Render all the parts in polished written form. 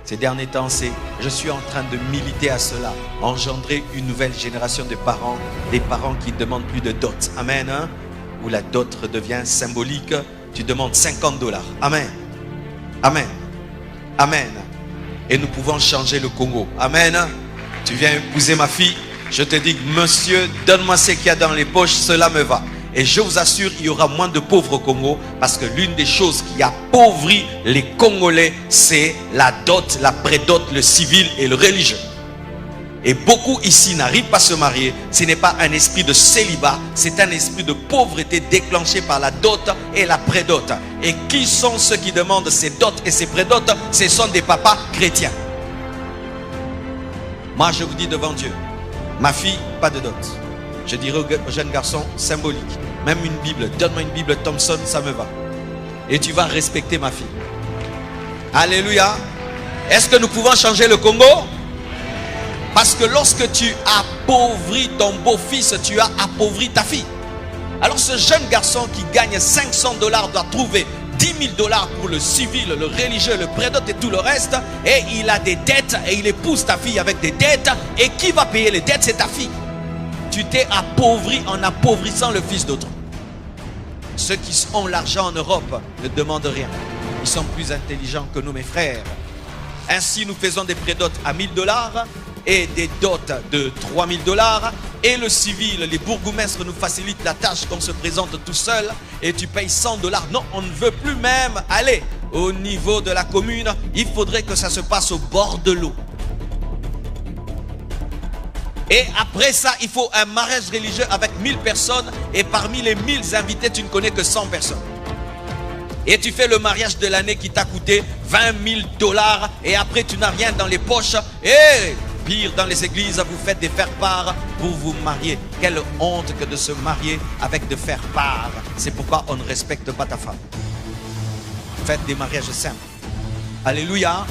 Ces derniers temps, je suis en train de militer à cela, engendrer une nouvelle génération de parents, des parents qui ne demandent plus de dot. Amen. Hein? Où la dot redevient symbolique, tu demandes $50. Amen. Amen. Amen. Et nous pouvons changer le Congo. Amen. Tu viens épouser ma fille, je te dis, monsieur, donne-moi ce qu'il y a dans les poches, cela me va. Et je vous assure, il y aura moins de pauvres au Congo, parce que l'une des choses qui appauvrit les Congolais, c'est la dot, la prédot, le civil et le religieux. Et beaucoup ici n'arrivent pas à se marier. Ce n'est pas un esprit de célibat, c'est un esprit de pauvreté déclenché par la dot et la prédot. Et qui sont ceux qui demandent ces dots et ces prédots? Ce sont des papas chrétiens. Moi je vous dis devant Dieu, ma fille, pas de dot. Je dirais aux jeunes garçons, symbolique. Même une Bible, donne-moi une Bible Thompson, ça me va. Et tu vas respecter ma fille. Alléluia. Est-ce que nous pouvons changer le Congo? Parce que lorsque tu appauvris ton beau-fils, tu as appauvri ta fille. Alors ce jeune garçon qui gagne $500 doit trouver $10 000 pour le civil, le religieux, le prédot et tout le reste. Et il a des dettes et il épouse ta fille avec des dettes. Et qui va payer les dettes? C'est ta fille. Tu t'es appauvri en appauvrissant le fils d'autrui. Ceux qui ont l'argent en Europe ne demandent rien. Ils sont plus intelligents que nous, mes frères. Ainsi, nous faisons des prédots à $1000 et des dots de $3000. Et le civil, les bourgmestres nous facilitent la tâche qu'on se présente tout seul et tu payes $100. Non, on ne veut plus même aller au niveau de la commune. Il faudrait que ça se passe au bord de l'eau. Et après ça, il faut un mariage religieux avec 1000 personnes. Et parmi les 1000 invités, tu ne connais que 100 personnes. Et tu fais le mariage de l'année qui t'a coûté $20 000. Et après, tu n'as rien dans les poches. Et pire, dans les églises, vous faites des faire-part pour vous marier. Quelle honte que de se marier avec de faire-part. C'est pourquoi on ne respecte pas ta femme. Faites des mariages simples. Alléluia.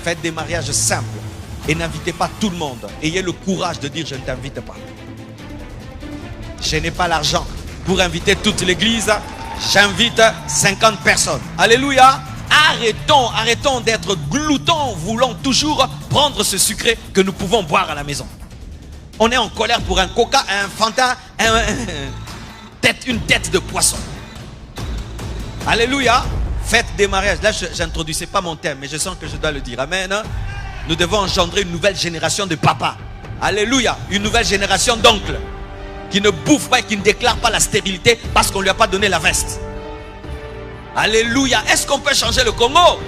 Faites des mariages simples. Et n'invitez pas tout le monde. Ayez le courage de dire je ne t'invite pas. Je n'ai pas l'argent pour inviter toute l'église. J'invite 50 personnes. Alléluia. Arrêtons d'être gloutons, voulant toujours prendre ce sucré que nous pouvons boire à la maison. On est en colère pour un coca, un fanta, une tête de poisson. Alléluia. Faites des mariages. Là, je n'introduisais pas mon thème, mais je sens que je dois le dire. Amen. Nous devons engendrer une nouvelle génération de papas. Alléluia. Une nouvelle génération d'oncles qui ne bouffent pas et qui ne déclarent pas la stérilité parce qu'on ne lui a pas donné la veste. Alléluia. Est-ce qu'on peut changer le Congo?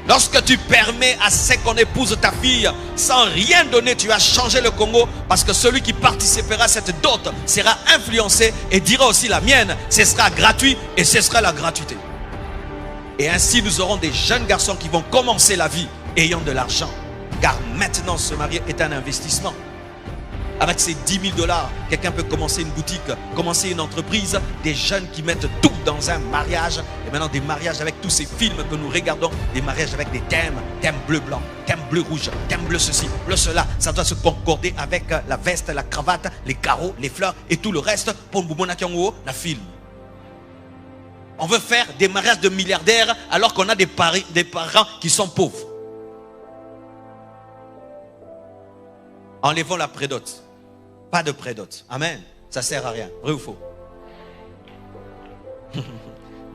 Lorsque tu permets à ce qu'on épouse ta fille sans rien donner, tu as changé le Congo, parce que celui qui participera à cette dot sera influencé et dira aussi la mienne. Ce sera gratuit et ce sera la gratuité. Et ainsi nous aurons des jeunes garçons qui vont commencer la vie ayant de l'argent. Car maintenant se marier est un investissement. Avec ces $10 000, quelqu'un peut commencer une boutique, commencer une entreprise. Des jeunes qui mettent tout dans un mariage. Et maintenant des mariages avec tous ces films que nous regardons. Des mariages avec des thèmes. Thème bleu-blanc, thème bleu-rouge, thème bleu ceci, bleu cela. Ça doit se concorder avec la veste, la cravate, les carreaux, les fleurs et tout le reste. Pour Mboumouna Kiango, la film. On veut faire des mariages de milliardaires alors qu'on a des parents qui sont pauvres. Enlevons la prédote. Pas de prédote. Amen. Ça sert à rien. Vrai ou faux?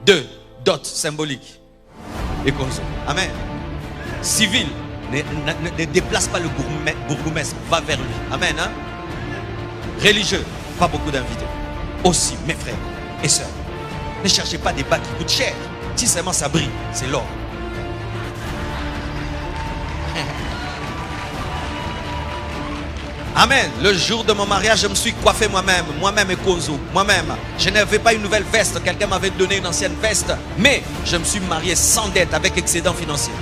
2. Dot symbolique. Et conso. Amen. Civil. Ne déplace pas le bourgmestre. Va vers lui. Amen. Hein? Religieux. Pas beaucoup d'invités. Aussi, mes frères et sœurs. Ne cherchez pas des bacs qui coûtent cher. Si seulement ça brille, c'est l'or. Amen. Le jour de mon mariage, je me suis coiffé moi-même et Konzo, moi-même. Je n'avais pas une nouvelle veste, quelqu'un m'avait donné une ancienne veste, mais je me suis marié sans dette, avec excédent financier.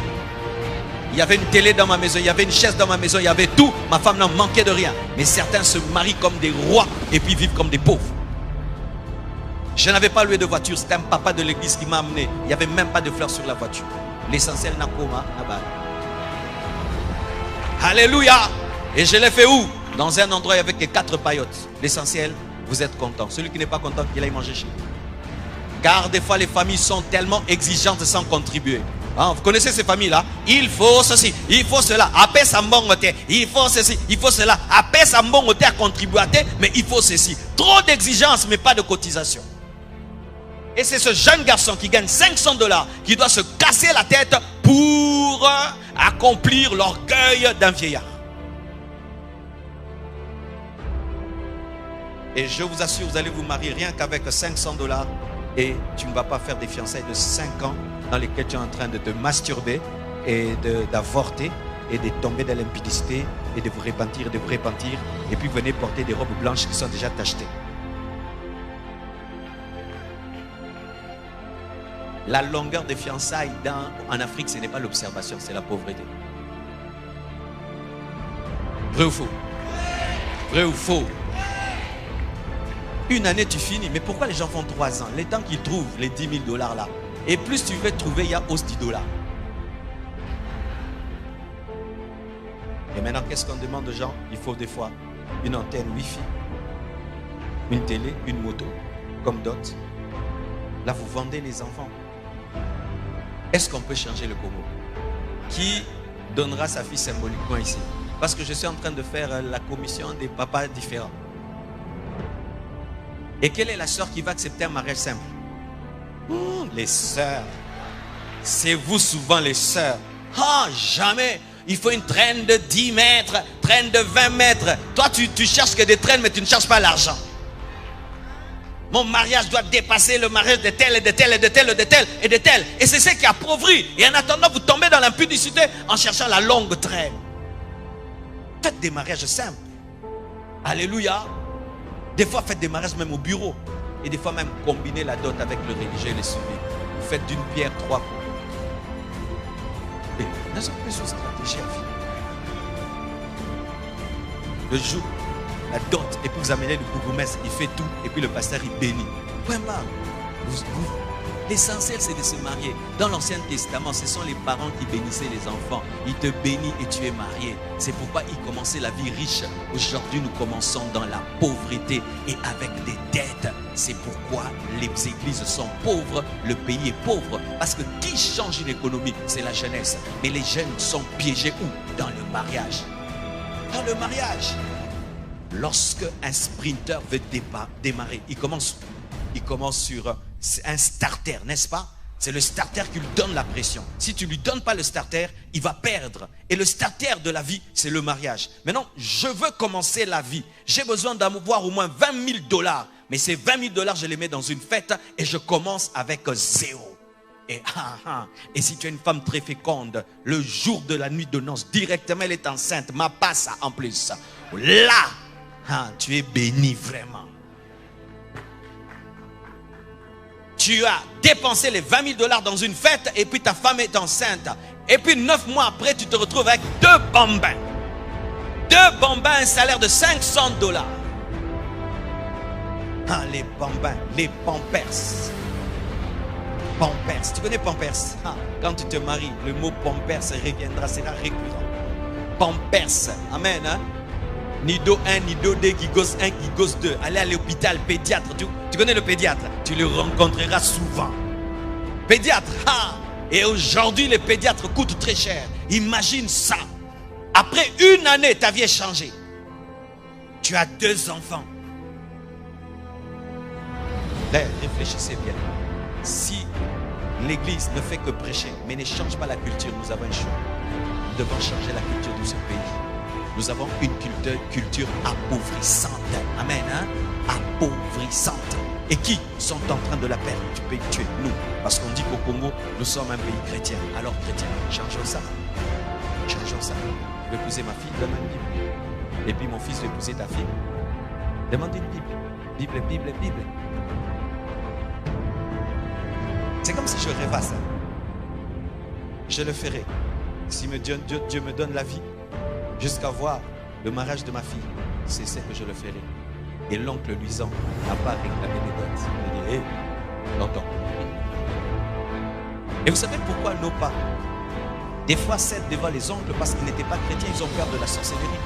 Il y avait une télé dans ma maison, il y avait une chaise dans ma maison, il y avait tout. Ma femme n'en manquait de rien. Mais certains se marient comme des rois et puis vivent comme des pauvres. Je n'avais pas loué de voiture, c'était un papa de l'église qui m'a amené. Il n'y avait même pas de fleurs sur la voiture. L'essentiel n'a pas. Alléluia. Et je l'ai fait où? Dans un endroit avec les 4 paillotes. L'essentiel, vous êtes content. Celui qui n'est pas content, qu'il aille manger chez vous. Car des fois, les familles sont tellement exigeantes sans contribuer. Hein, vous connaissez ces familles-là? Il faut ceci, il faut cela. Après ça il faut ceci, il faut cela. Après ça à contribuer, mais il faut ceci. Trop d'exigences, mais pas de cotisation. Et c'est ce jeune garçon qui gagne $500 qui doit se casser la tête pour accomplir l'orgueil d'un vieillard. Et je vous assure, vous allez vous marier rien qu'avec $500 et tu ne vas pas faire des fiançailles de 5 ans dans lesquelles tu es en train de te masturber et d'avorter et de tomber dans l'impudicité et de vous repentir, et puis venez porter des robes blanches qui sont déjà tachetées. La longueur des fiançailles en Afrique, ce n'est pas l'observation, c'est la pauvreté. Vrai ou faux? Vrai ou faux? Une année, tu finis. Mais pourquoi les gens font 3 ans? Les temps qu'ils trouvent les $10 000 là. Et plus tu veux trouver, il y a hausse $10. Et maintenant, qu'est-ce qu'on demande aux gens? Il faut des fois une antenne Wi-Fi, une télé, une moto, comme dot. Là, vous vendez les enfants. Est-ce qu'on peut changer le Congo? Qui donnera sa fille symboliquement ici? Parce que je suis en train de faire la commission des papas différents. Et quelle est la sœur qui va accepter un mariage simple? Les sœurs. C'est vous souvent les sœurs. Ah, jamais. Il faut une traîne de 10 mètres, traîne de 20 mètres. Toi, tu cherches que des traînes, mais tu ne cherches pas l'argent. Mon mariage doit dépasser le mariage de tel et de tel et de tel et de tel et de tel. Et c'est ce qui appauvrit. Et en attendant, vous tombez dans l'impudicité en cherchant la longue traîne. Faites des mariages simples. Alléluia. Des fois, faites des mariages même au bureau. Et des fois, même combinez la dot avec le religieux et les civils. Vous faites d'une pierre 3 coups. Et ne sommes plus sur stratégie à vie. Le jour, la dot, et puis vous amenez le bourgmestre, il fait tout, et puis le pasteur, il bénit. Point barre. L'essentiel, c'est de se marier. Dans l'Ancien Testament, ce sont les parents qui bénissaient les enfants. Ils te bénissent et tu es marié. C'est pourquoi ils commençaient la vie riche. Aujourd'hui, nous commençons dans la pauvreté et avec des dettes. C'est pourquoi les églises sont pauvres, le pays est pauvre. Parce que qui change une économie? C'est la jeunesse. Mais les jeunes sont piégés où? Dans le mariage. Dans le mariage. Lorsque un sprinter veut démarrer, il commence sur un starter, n'est-ce pas? C'est le starter qui lui donne la pression. Si tu ne lui donnes pas le starter, il va perdre. Et le starter de la vie, c'est le mariage. Maintenant, je veux commencer la vie. J'ai besoin d'avoir au moins $20 000. Mais ces $20 000, je les mets dans une fête et je commence avec 0. Et si tu es une femme très féconde, le jour de la nuit de noces, directement elle est enceinte, ma passe en plus. Là, tu es béni vraiment. Tu as dépensé les $20 000 dans une fête et puis ta femme est enceinte. Et puis 9 mois après, tu te retrouves avec 2 bambins. 2 bambins, un salaire de $500. Les bambins, les pampers. Pampers, tu connais pampers? Quand tu te maries, le mot pampers reviendra, sera récurrent. Pampers, amen. Nido 1, Nido 2, Gigos 1, Gigos 2. Allez à l'hôpital, pédiatre. Tu connais le pédiatre? Tu le rencontreras souvent. Pédiatre. Et aujourd'hui, les pédiatres coûtent très cher. Imagine ça. Après 1 année, ta vie est changée. Tu as 2 enfants. Là, réfléchissez bien. Si l'église ne fait que prêcher, mais ne change pas la culture, nous avons un choix. Nous devons changer la culture de ce pays. Nous avons une culture appauvrissante. Amen. Appauvrissante. Et qui sont en train de la perdre? Tu peux tuer nous. Parce qu'on dit qu'au Congo, nous sommes un pays chrétien. Alors chrétien, changeons ça. Changeons ça. Tu veux épouser ma fille? Donne une Bible. Et puis mon fils veut épouser ta fille. Demande une Bible. Bible, Bible, Bible. C'est comme si je rêvais ça. Je le ferai. Si Dieu me donne la vie, jusqu'à voir le mariage de ma fille, c'est ce que je le ferai. Et l'oncle luisant n'a pas réclamé les dettes. Il dit, tonton. Et vous savez pourquoi nos parents, des fois, cèdent devant les oncles parce qu'ils n'étaient pas chrétiens, ils ont peur de la sorcellerie.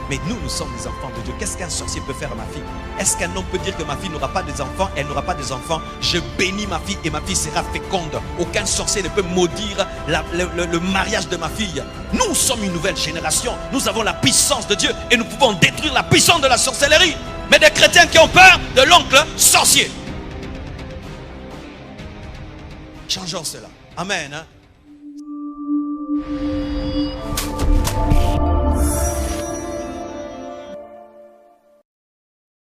Mais nous sommes des enfants de Dieu. Qu'est-ce qu'un sorcier peut faire à ma fille? Est-ce qu'un homme peut dire que ma fille n'aura pas des enfants? Elle n'aura pas des enfants. Je bénis ma fille et ma fille sera féconde. Aucun sorcier ne peut maudire le mariage de ma fille. Nous sommes une nouvelle génération. Nous avons la puissance de Dieu et nous pouvons détruire la puissance de la sorcellerie. Mais des chrétiens qui ont peur de l'oncle sorcier. Changeons cela. Amen.